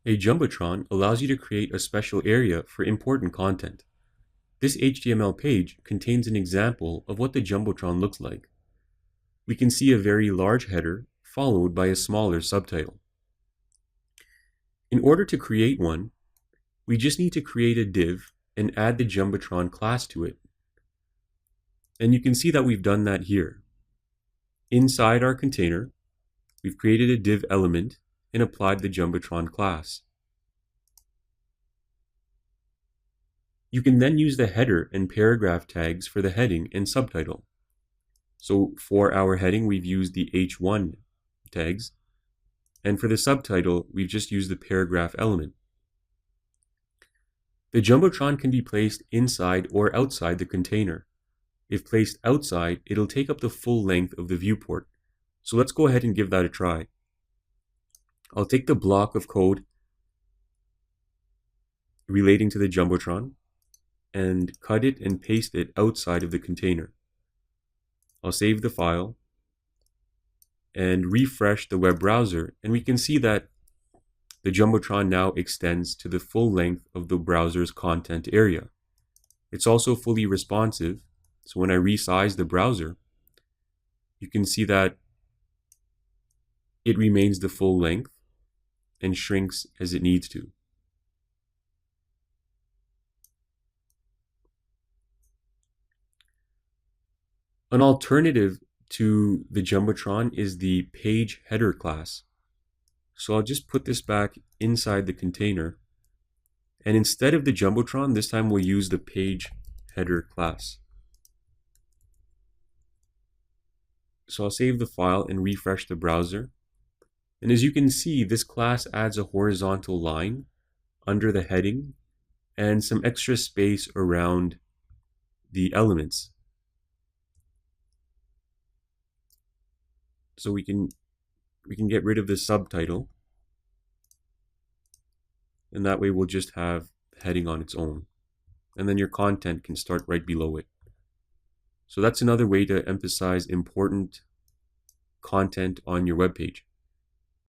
A Jumbotron allows you to create a special area for important content. This HTML page contains an example of what the Jumbotron looks like. We can see a very large header followed by a smaller subtitle. In order to create one, we just need to create a div and add the Jumbotron class to it. And you can see that we've done that here. Inside our container, we've created a div element and applied the Jumbotron class. You can then use the header and paragraph tags for the heading and subtitle. So for our heading, we've used the h1 tags, and for the subtitle, we've just used the paragraph element. The Jumbotron can be placed inside or outside the container. If placed outside, it'll take up the full length of the viewport. So let's go ahead and give that a try. I'll take the block of code relating to the Jumbotron and cut it and paste it outside of the container. I'll save the file and refresh the web browser, and we can see that the Jumbotron now extends to the full length of the browser's content area. It's also fully responsive, so when I resize the browser, you can see that it remains the full length and shrinks as it needs to. An alternative to the Jumbotron is the page header class. So I'll just put this back inside the container, and instead of the Jumbotron, this time we'll use the page header class. So I'll save the file and refresh the browser. And as you can see, this class adds a horizontal line under the heading and some extra space around the elements. So we can get rid of the subtitle, and that way we'll just have the heading on its own, and then your content can start right below it. So that's another way to emphasize important content on your web page.